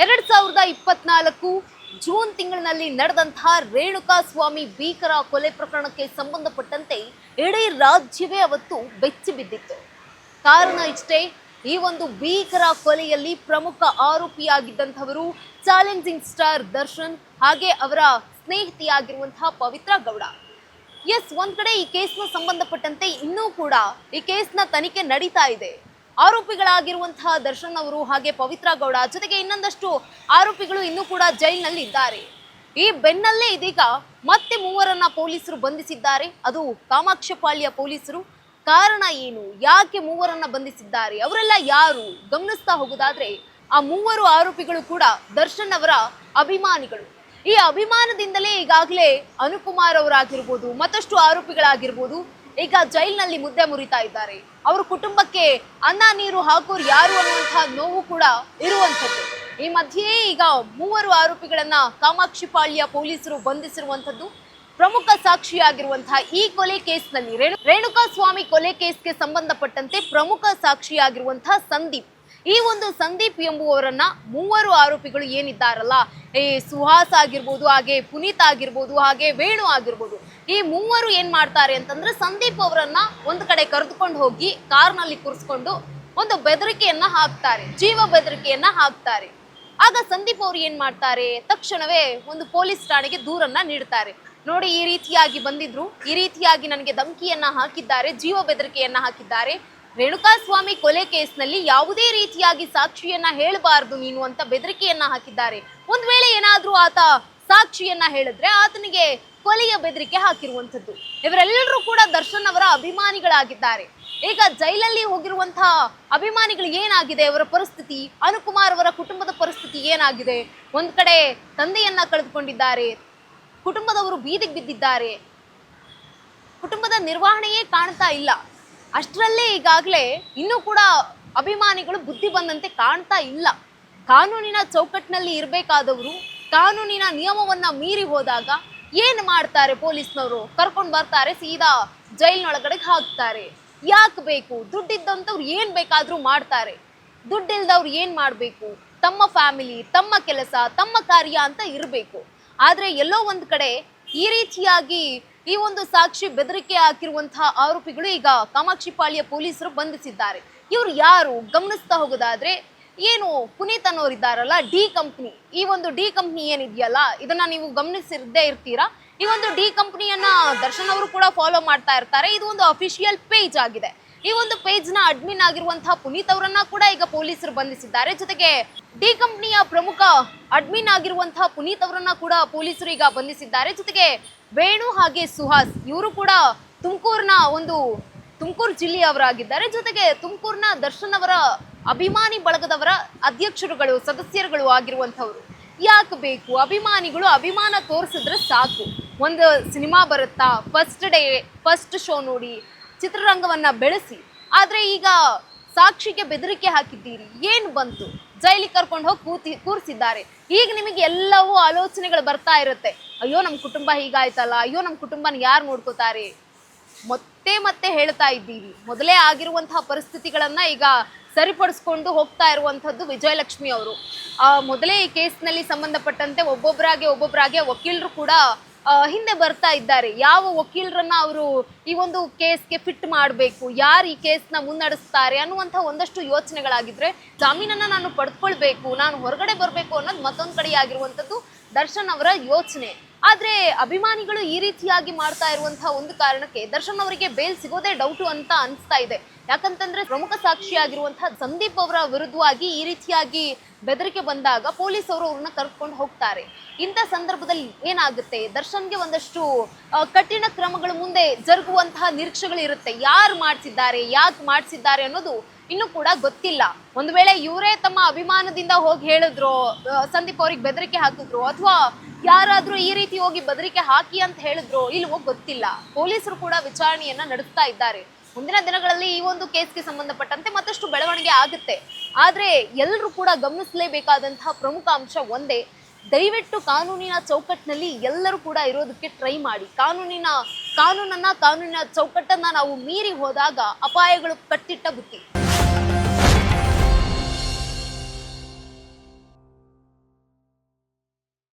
2024 June ತಿಂಗಳಿನಲ್ಲಿ ನಡೆದಂತಹ ರೇಣುಕಾ ಸ್ವಾಮಿ ಭೀಕರ ಕೊಲೆ ಪ್ರಕರಣಕ್ಕೆ ಸಂಬಂಧಪಟ್ಟಂತೆ ಇಡೀ ರಾಜ್ಯವೇ ಅವತ್ತು ಬೆಚ್ಚಿ ಬಿದ್ದಿತ್ತು. ಕಾರಣ ಇಷ್ಟೇ, ಈ ಒಂದು ಭೀಕರ ಕೊಲೆಯಲ್ಲಿ ಪ್ರಮುಖ ಆರೋಪಿಯಾಗಿದ್ದಂಥವರು ಚಾಲೆಂಜಿಂಗ್ ಸ್ಟಾರ್ ದರ್ಶನ್ ಹಾಗೆ ಅವರ ಸ್ನೇಹಿತೆಯಾಗಿರುವಂತಹ ಪವಿತ್ರ ಗೌಡ. ಎಸ್, ಒಂದ್ ಕಡೆ ಈ ಕೇಸ್ನ ಸಂಬಂಧಪಟ್ಟಂತೆ ಇನ್ನೂ ಕೂಡ ಈ ಕೇಸ್ನ ತನಿಖೆ ನಡೀತಾ ಇದೆ. ಆರೋಪಿಗಳಾಗಿರುವಂತಹ ದರ್ಶನ್ ಅವರು ಹಾಗೆ ಪವಿತ್ರ ಗೌಡ ಜೊತೆಗೆ ಇನ್ನೊಂದಷ್ಟು ಆರೋಪಿಗಳು ಇನ್ನೂ ಕೂಡ ಜೈಲಿನಲ್ಲಿ ಇದ್ದಾರೆ. ಈ ಬೆನ್ನಲ್ಲೇ ಇದೀಗ ಮತ್ತೆ ಮೂವರನ್ನ ಪೊಲೀಸರು ಬಂಧಿಸಿದ್ದಾರೆ. ಅದು ಕಾಮಾಕ್ಷಪಾಳ್ಯ ಪೊಲೀಸರು. ಕಾರಣ ಏನು, ಯಾಕೆ ಮೂವರನ್ನ ಬಂಧಿಸಿದ್ದಾರೆ, ಅವರೆಲ್ಲ ಯಾರು ಗಮನಿಸ್ತಾ ಹೋಗೋದಾದ್ರೆ, ಆ ಮೂವರು ಆರೋಪಿಗಳು ಕೂಡ ದರ್ಶನ್ ಅವರ ಅಭಿಮಾನಿಗಳು. ಈ ಅಭಿಮಾನದಿಂದಲೇ ಈಗಾಗಲೇ ಅನುಕುಮಾರ್ ಅವರಾಗಿರ್ಬೋದು, ಮತ್ತಷ್ಟು ಆರೋಪಿಗಳಾಗಿರ್ಬೋದು ಈಗ ಜೈಲಿನಲ್ಲಿ ಮುದ್ದೆ ಮುರಿತಾ ಇದ್ದಾರೆ. ಅವ್ರ ಕುಟುಂಬಕ್ಕೆ ಅನ್ನ ನೀರು ಹಾಕೋರು ಯಾರು ಅನ್ನುವಂತಹ ನೋವು ಕೂಡ ಇರುವಂಥದ್ದು. ಈ ಮಧ್ಯೆ ಈಗ ಮೂವರು ಆರೋಪಿಗಳನ್ನ ಕಾಮಾಕ್ಷಿಪಾಳ್ಯ ಪೊಲೀಸರು ಬಂಧಿಸಿರುವಂಥದ್ದು. ಪ್ರಮುಖ ಸಾಕ್ಷಿಯಾಗಿರುವಂತಹ ಈ ಕೊಲೆ ಕೇಸ್ನಲ್ಲಿ ರೇಣುಕಾ ಸ್ವಾಮಿ ಕೊಲೆ ಕೇಸ್ಗೆ ಸಂಬಂಧಪಟ್ಟಂತೆ ಪ್ರಮುಖ ಸಾಕ್ಷಿಯಾಗಿರುವಂತಹ ಸಂದೀಪ್, ಈ ಒಂದು ಸಂದೀಪ್ ಎಂಬುವವರನ್ನ ಮೂವರು ಆರೋಪಿಗಳು ಏನಿದ್ದಾರಲ್ಲ, ಸುಹಾಸ್ ಆಗಿರ್ಬೋದು, ಹಾಗೆ ಪುನೀತ್ ಆಗಿರ್ಬೋದು, ಹಾಗೆ ವೇಣು ಆಗಿರ್ಬೋದು, ಈ ಮೂವರು ಏನ್ ಮಾಡ್ತಾರೆ ಅಂತಂದ್ರೆ ಸಂದೀಪ್ ಅವರನ್ನ ಒಂದು ಕಡೆ ಕರೆದುಕೊಂಡು ಹೋಗಿ ಕಾರ್ನಲ್ಲಿ ಕೂರಿಸ್ಕೊಂಡು ಒಂದು ಬೆದರಿಕೆಯನ್ನ ಹಾಕ್ತಾರೆ, ಜೀವ ಬೆದರಿಕೆಯನ್ನ ಹಾಕ್ತಾರೆ. ಆಗ ಸಂದೀಪ್ ಅವರು ಏನ್ ಮಾಡ್ತಾರೆ, ತಕ್ಷಣವೇ ಒಂದು ಪೊಲೀಸ್ ಠಾಣೆಗೆ ದೂರನ್ನ ನೀಡ್ತಾರೆ. ನೋಡಿ, ಈ ರೀತಿಯಾಗಿ ಬಂದಿದ್ರು, ಈ ರೀತಿಯಾಗಿ ನನಗೆ ಧಮಕಿಯನ್ನ ಹಾಕಿದ್ದಾರೆ, ಜೀವ ಬೆದರಿಕೆಯನ್ನ ಹಾಕಿದ್ದಾರೆ. ರೇಣುಕಾ ಸ್ವಾಮಿ ಕೊಲೆ ಕೇಸ್ನಲ್ಲಿ ಯಾವುದೇ ರೀತಿಯಾಗಿ ಸಾಕ್ಷಿಯನ್ನ ಹೇಳಬಾರದು ನೀನು ಅಂತ ಬೆದರಿಕೆಯನ್ನ ಹಾಕಿದ್ದಾರೆ. ಒಂದ್ ವೇಳೆ ಏನಾದ್ರೂ ಆತ ಸಾಕ್ಷಿಯನ್ನ ಹೇಳಿದ್ರೆ ಆತನಿಗೆ ಕೊಲೆಯ ಬೆದರಿಕೆ ಹಾಕಿರುವಂಥದ್ದು. ಇವರೆಲ್ಲರೂ ಕೂಡ ದರ್ಶನ್ ಅವರ ಅಭಿಮಾನಿಗಳಾಗಿದ್ದಾರೆ. ಈಗ ಜೈಲಲ್ಲಿ ಹೋಗಿರುವಂತಹ ಅಭಿಮಾನಿಗಳು ಏನಾಗಿದೆ ಅವರ ಪರಿಸ್ಥಿತಿ, ಅನುಕುಮಾರ್ ಅವರ ಕುಟುಂಬದ ಪರಿಸ್ಥಿತಿ ಏನಾಗಿದೆ, ಒಂದ್ ಕಡೆ ತಂದೆಯನ್ನ ಕಳೆದುಕೊಂಡಿದ್ದಾರೆ, ಕುಟುಂಬದವರು ಬೀದಿಗೆ ಬಿದ್ದಿದ್ದಾರೆ, ಕುಟುಂಬದ ನಿರ್ವಹಣೆಯೇ ಕಾಣ್ತಾ ಇಲ್ಲ. ಅಷ್ಟರಲ್ಲೇ ಈಗಾಗಲೇ ಇನ್ನೂ ಕೂಡ ಅಭಿಮಾನಿಗಳು ಬುದ್ಧಿ ಬಂದಂತೆ ಕಾಣ್ತಾ ಇಲ್ಲ. ಕಾನೂನಿನ ಚೌಕಟ್ಟಿನಲ್ಲಿ ಇರಬೇಕಾದವರು ಕಾನೂನಿನ ನಿಯಮವನ್ನ ಮೀರಿ ಹೋದಾಗ ಏನ್ ಮಾಡ್ತಾರೆ, ಪೊಲೀಸ್ನವರು ಕರ್ಕೊಂಡು ಬರ್ತಾರೆ, ಸೀದಾ ಜೈಲಿನೊಳಗಡೆ ಹಾಕ್ತಾರೆ. ಯಾಕೆ ಬೇಕು, ದುಡ್ಡಿದ್ದಂಥವ್ರು ಏನ್ ಬೇಕಾದ್ರೂ ಮಾಡ್ತಾರೆ, ದುಡ್ಡಿಲ್ದವ್ರು ಏನ್ ಮಾಡ್ಬೇಕು, ತಮ್ಮ ಫ್ಯಾಮಿಲಿ, ತಮ್ಮ ಕೆಲಸ, ತಮ್ಮ ಕಾರ್ಯ ಅಂತ ಇರಬೇಕು. ಆದ್ರೆ ಎಲ್ಲೋ ಒಂದ್ ಕಡೆ ಈ ರೀತಿಯಾಗಿ ಈ ಒಂದು ಸಾಕ್ಷಿ ಬೆದರಿಕೆ ಹಾಕಿರುವಂತಹ ಆರೋಪಿಗಳು ಈಗ ಕಾಮಾಕ್ಷಿಪಾಳ್ಯ ಪೊಲೀಸರು ಬಂಧಿಸಿದ್ದಾರೆ. ಇವ್ರು ಯಾರು ಗಮನಿಸ್ತಾ ಹೋಗೋದಾದ್ರೆ, ಏನು ಪುನೀತ್ ಅನ್ನೋರಿದ್ದಾರಲ್ಲ, ಡಿ ಕಂಪ್ನಿ, ಈ ಒಂದು ಡಿ ಕಂಪ್ನಿ ಏನಿದೆಯಲ್ಲ, ಇದನ್ನ ನೀವು ಗಮನಿಸಿರದೇ ಇರ್ತೀರಾ. ಈ ಒಂದು ಡಿ ಕಂಪ್ನಿಯನ್ನ ದರ್ಶನ್ ಅವರು ಕೂಡ ಫಾಲೋ ಮಾಡ್ತಾ ಇರ್ತಾರೆ. ಇದು ಒಂದು ಅಫಿಷಿಯಲ್ ಪೇಜ್ ಆಗಿದೆ. ಈ ಒಂದು ಪೇಜ್ ನ ಅಡ್ಮಿನ್ ಆಗಿರುವಂತಹ ಪುನೀತ್ ಅವರನ್ನ ಕೂಡ ಈಗ ಪೊಲೀಸರು ಬಂಧಿಸಿದ್ದಾರೆ. ಜೊತೆಗೆ ಡಿ ಕಂಪ್ನಿಯ ಪ್ರಮುಖ ಅಡ್ಮಿನ್ ಆಗಿರುವಂತಹ ಪುನೀತ್ ಅವರನ್ನ ಕೂಡ ಪೊಲೀಸರು ಈಗ ಬಂಧಿಸಿದ್ದಾರೆ. ಜೊತೆಗೆ ವೇಣು ಹಾಗೆ ಸುಹಾಸ್, ಇವರು ಕೂಡ ತುಮಕೂರು ಜಿಲ್ಲೆಯವರಾಗಿದ್ದಾರೆ. ಜೊತೆಗೆ ತುಮಕೂರಿನ ದರ್ಶನ್ ಅವರ ಅಭಿಮಾನಿ ಬಳಗದವರ ಅಧ್ಯಕ್ಷರುಗಳು, ಸದಸ್ಯರುಗಳು ಆಗಿರುವಂಥವ್ರು. ಯಾಕೆ ಬೇಕು, ಅಭಿಮಾನಿಗಳು ಅಭಿಮಾನ ತೋರಿಸಿದ್ರೆ ಸಾಕು. ಒಂದು ಸಿನಿಮಾ ಬರುತ್ತಾ, ಫಸ್ಟ್ ಶೋ ನೋಡಿ ಚಿತ್ರರಂಗವನ್ನ ಬೆಳೆಸಿ. ಆದ್ರೆ ಈಗ ಸಾಕ್ಷಿಗೆ ಬೆದರಿಕೆ ಹಾಕಿದ್ದೀರಿ, ಏನು ಬಂತು, ಜೈಲಿಗೆ ಕರ್ಕೊಂಡು ಹೋಗಿ ಕೂರಿಸಿದ್ದಾರೆ. ಈಗ ನಿಮಗೆ ಎಲ್ಲವೂ ಆಲೋಚನೆಗಳು ಬರ್ತಾ ಇರುತ್ತೆ, ಅಯ್ಯೋ ನಮ್ಮ ಕುಟುಂಬ ಹೀಗಾಯ್ತಲ್ಲ, ಅಯ್ಯೋ ನಮ್ಮ ಕುಟುಂಬನ ಯಾರು ನೋಡ್ಕೋತಾರೆ. ಮತ್ತೆ ಹೇಳ್ತಾ ಇದ್ದೀರಿ, ಮೊದಲೇ ಆಗಿರುವಂತಹ ಪರಿಸ್ಥಿತಿಗಳನ್ನ ಈಗ ಸರಿಪಡಿಸ್ಕೊಂಡು ಹೋಗ್ತಾ ಇರುವಂಥದ್ದು ವಿಜಯಲಕ್ಷ್ಮಿ ಅವರು. ಮೊದಲೇ ಈ ಕೇಸ್ನಲ್ಲಿ ಸಂಬಂಧಪಟ್ಟಂತೆ ಒಬ್ಬೊಬ್ಬರಾಗೆ ವಕೀಲರು ಕೂಡ ಹಿಂದೆ ಬರ್ತಾ ಇದ್ದಾರೆ. ಯಾವ ವಕೀಲರನ್ನ ಅವರು ಈ ಒಂದು ಕೇಸ್ಗೆ ಫಿಟ್ ಮಾಡಬೇಕು, ಯಾರು ಈ ಕೇಸ್ನ ಮುನ್ನಡೆಸ್ತಾರೆ ಅನ್ನುವಂಥ ಒಂದಷ್ಟು ಯೋಚನೆಗಳಾಗಿದ್ರೆ, ಜಾಮೀನನ್ನ ನಾನು ಪಡ್ಕೊಳ್ಬೇಕು, ನಾನು ಹೊರಗಡೆ ಬರಬೇಕು ಅನ್ನೋದು ಮತ್ತೊಂದು ಕಡೆ ಆಗಿರುವಂಥದ್ದು ದರ್ಶನ್ ಅವರ ಯೋಚನೆ. ಆದ್ರೆ ಅಭಿಮಾನಿಗಳು ಈ ರೀತಿಯಾಗಿ ಮಾಡ್ತಾ ಇರುವಂತಹ ಒಂದು ಕಾರಣಕ್ಕೆ ದರ್ಶನ್ ಅವರಿಗೆ ಬೇಲ್ ಸಿಗೋದೇ ಡೌಟು ಅಂತ ಅನಿಸ್ತಾ ಇದೆ. ಯಾಕಂತಂದ್ರೆ ಪ್ರಮುಖ ಸಾಕ್ಷಿಯಾಗಿರುವಂತಹ ಸಂದೀಪ್ ಅವರ ವಿರುದ್ಧವಾಗಿ ಈ ರೀತಿಯಾಗಿ ಬೆದರಿಕೆ ಬಂದಾಗ ಪೊಲೀಸ್ ಅವರು ಅವ್ರನ್ನ ಕರ್ಕೊಂಡು ಹೋಗ್ತಾರೆ. ಇಂಥ ಸಂದರ್ಭದಲ್ಲಿ ಏನಾಗುತ್ತೆ, ದರ್ಶನ್ಗೆ ಒಂದಷ್ಟು ಕಠಿಣ ಕ್ರಮಗಳು ಮುಂದೆ ಜರುಗುವಂತಹ ನಿರೀಕ್ಷೆಗಳು ಇರುತ್ತೆ. ಯಾರು ಮಾಡಿಸಿದ್ದಾರೆ, ಯಾಕೆ ಮಾಡಿಸಿದ್ದಾರೆ ಅನ್ನೋದು ಇನ್ನೂ ಕೂಡ ಗೊತ್ತಿಲ್ಲ. ಒಂದು ವೇಳೆ ಇವರೇ ತಮ್ಮ ಅಭಿಮಾನದಿಂದ ಹೋಗಿ ಹೇಳಿದ್ರು, ಸಂದೀಪ್ ಅವ್ರಿಗೆ ಬೆದರಿಕೆ ಹಾಕಿದ್ರು, ಅಥವಾ ಯಾರಾದ್ರೂ ಈ ರೀತಿ ಹೋಗಿ ಬೆದರಿಕೆ ಹಾಕಿ ಅಂತ ಹೇಳಿದ್ರು, ಇಲ್ವೋ ಗೊತ್ತಿಲ್ಲ. ಪೊಲೀಸರು ಕೂಡ ವಿಚಾರಣೆಯನ್ನ ನಡೆಸ್ತಾ ಇದ್ದಾರೆ. ಮುಂದಿನ ದಿನಗಳಲ್ಲಿ ಈ ಒಂದು ಕೇಸ್ಗೆ ಸಂಬಂಧಪಟ್ಟಂತೆ ಮತ್ತಷ್ಟು ಬೆಳವಣಿಗೆ ಆಗುತ್ತೆ. ಆದ್ರೆ ಎಲ್ಲರೂ ಕೂಡ ಗಮನಿಸಲೇಬೇಕಾದಂತಹ ಪ್ರಮುಖ ಅಂಶ ಒಂದೇ, ದಯವಿಟ್ಟು ಕಾನೂನಿನ ಚೌಕಟ್ಟಿನಲ್ಲಿ ಎಲ್ಲರೂ ಕೂಡ ಇರೋದಕ್ಕೆ ಟ್ರೈ ಮಾಡಿ. ಕಾನೂನಿನ ಚೌಕಟ್ಟನ್ನ ನಾವು ಮೀರಿ ಹೋದಾಗ ಅಪಾಯಗಳು ಕಟ್ಟಿಟ್ಟ ಬುತ್ತಿ.